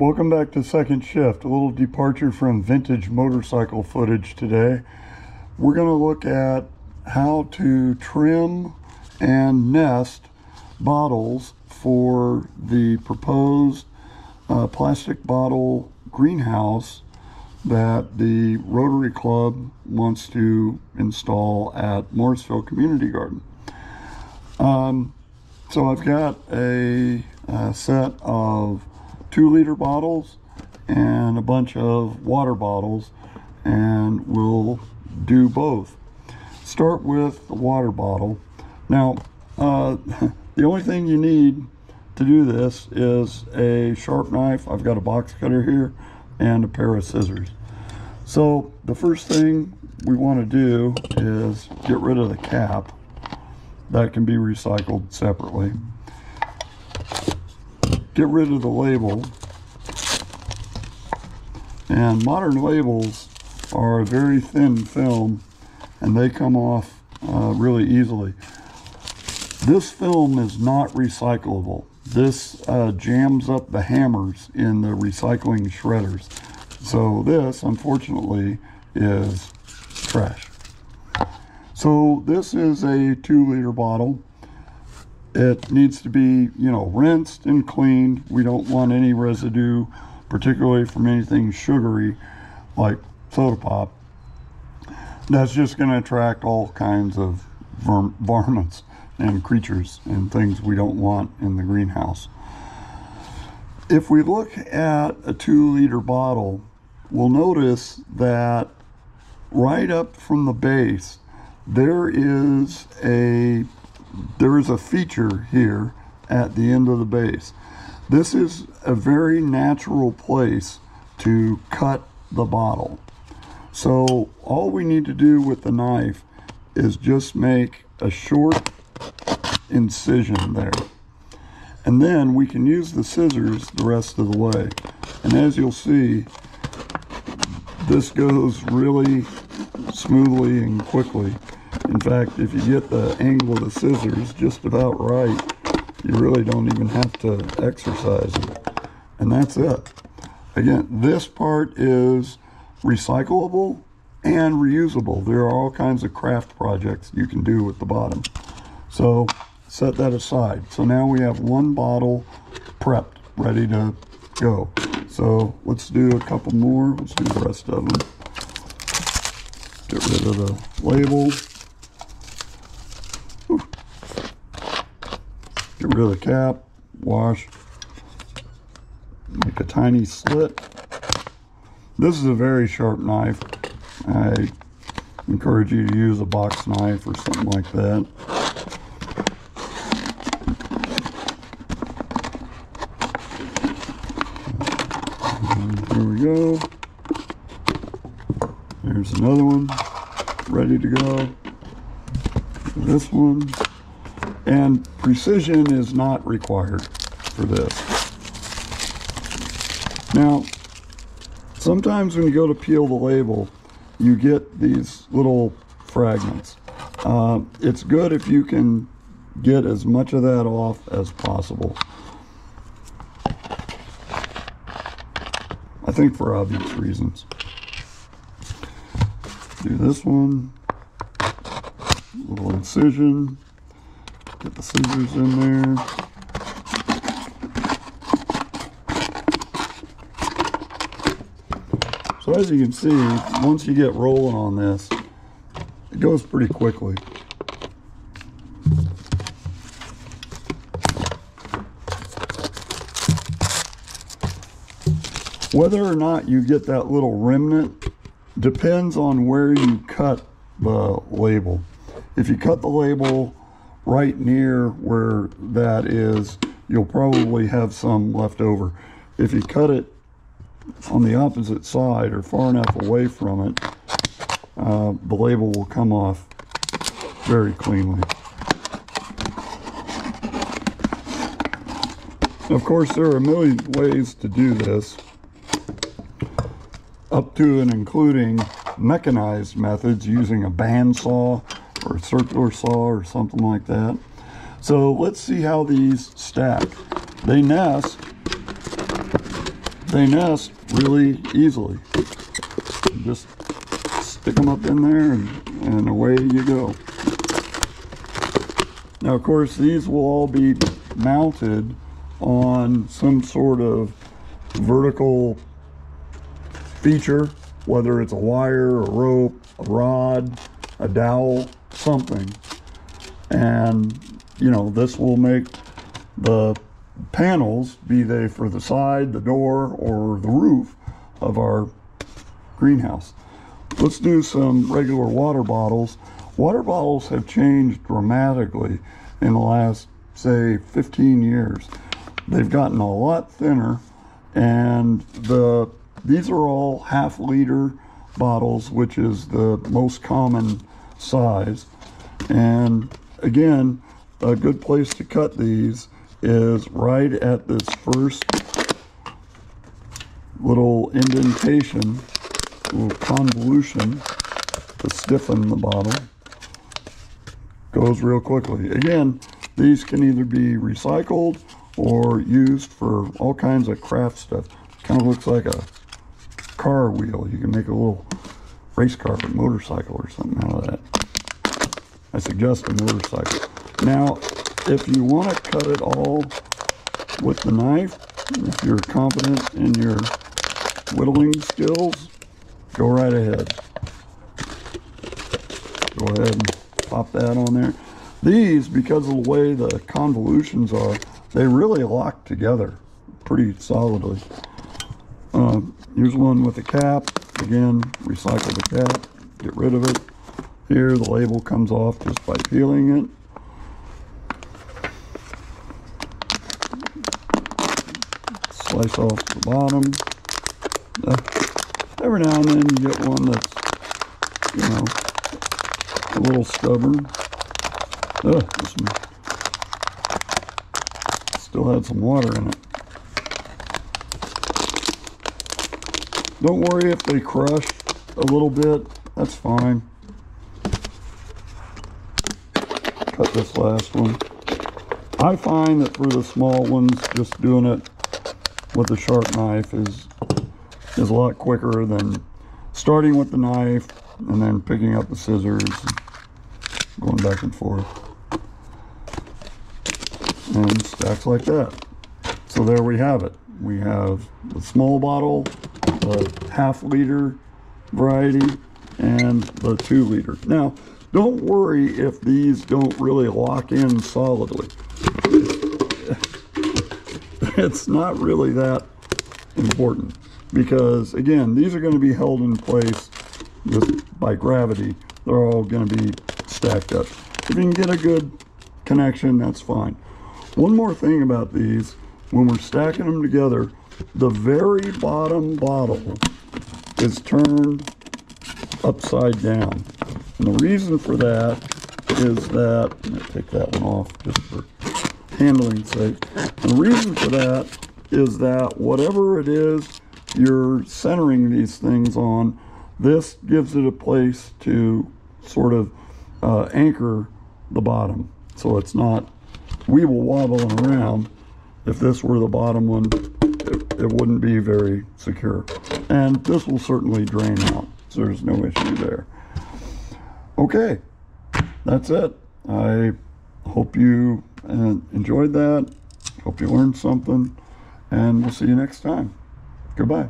Welcome back to Second Shift. A little departure from vintage motorcycle footage today. We're going to look at how to trim and nest bottles for the proposed plastic bottle greenhouse that the Rotary Club wants to install at Morrisville Community Garden. So I've got a set of 2-liter bottles and a bunch of water bottles, and we'll do both. Start with the water bottle. Now, the only thing you need to do this is a sharp knife. I've got a box cutter here and a pair of scissors. So the first thing we want to do is get rid of the cap. That can be recycled separately. Get rid of the label. And modern labels are a very thin film and they come off really easily. This film is not recyclable. This jams up the hammers in the recycling shredders. So this, unfortunately, is trash. So this is a 2-liter bottle. It needs to be, rinsed and cleaned. We don't want any residue, particularly from anything sugary like soda pop. That's just going to attract all kinds of varmints and creatures and things we don't want in the greenhouse. If we look at a 2-liter bottle, we'll notice that right up from the base, there is a feature here at the end of the base. This is a very natural place to cut the bottle. So all we need to do with the knife is just make a short incision there. And then we can use the scissors the rest of the way. And as you'll see, this goes really smoothly and quickly. In fact, if you get the angle of the scissors just about right, you really don't even have to exercise it. And that's it. Again, this part is recyclable and reusable. There are all kinds of craft projects you can do with the bottom. So set that aside. So now we have one bottle prepped, ready to go. So let's do a couple more. Let's do the rest of them. Get rid of the label. Get rid of the cap, wash, make a tiny slit. This is a very sharp knife. I encourage you to use a box knife or something like that. And here we go. There's another one ready to go. This one. And precision is not required for this. Now, sometimes when you go to peel the label, you get these little fragments. It's good if you can get as much of that off as possible. I think for obvious reasons. Do this one. Little incision. Get the scissors in there. So as you can see, once you get rolling on this, it goes pretty quickly. Whether or not you get that little remnant depends on where you cut the label. If you cut the label right near where that is, you'll probably have some left over. If you cut it on the opposite side or far enough away from it, the label will come off very cleanly. Of course, there are a million ways to do this, up to and including mechanized methods using a bandsaw or a circular saw or something like that. So let's see how these stack. They nest they nest really easily. Just stick them up in there and away you go. Now, of course, these will all be mounted on some sort of vertical feature, whether it's a wire, a rope, a rod, a dowel, something. And, you know, this will make the panels, be they for the side, the door, or the roof of our greenhouse. Let's do some regular water bottles. Water bottles have changed dramatically in the last, say, 15 years. They've gotten a lot thinner, and these are all half-liter bottles, which is the most common size. And again, a good place to cut these is right at this first little indentation, little convolution to stiffen the bottle. Goes real quickly. Again, these can either be recycled or used for all kinds of craft stuff. Kind of looks like a car wheel. You can make a little race car or motorcycle or something out of that. I suggest a motorcycle. Now, if you want to cut it all with the knife, if you're confident in your whittling skills, go right ahead. Go ahead and pop that on there. These, because of the way the convolutions are, they really lock together pretty solidly. Here's one with a cap. Again, recycle the cap, get rid of it. Here, the label comes off just by peeling it. Slice off the bottom. Every now and then you get one that's, you know, a little stubborn. This one still had some water in it. Don't worry if they crush a little bit, that's fine. Cut this last one. I find that for the small ones, just doing it with a sharp knife is a lot quicker than starting with the knife and then picking up the scissors and going back and forth. And stacks like that. So there we have it. We have the small bottle, the half-liter variety, and the 2-liter. Now, don't worry if these don't really lock in solidly. It's not really that important because, again, these are going to be held in place just by gravity. They're all going to be stacked up. If you can get a good connection, that's fine. One more thing about these, when we're stacking them together, the very bottom bottle is turned upside down. And the reason for that is that, I'm going to take that one off just for handling sake. And the reason for that is that whatever it is you're centering these things on, this gives it a place to sort of anchor the bottom. So it's not weeble wobbling around. If this were the bottom one, it wouldn't be very secure. And this will certainly drain out, so there's no issue there. Okay, that's it. I hope you enjoyed that. Hope you learned something, and we'll see you next time. Goodbye.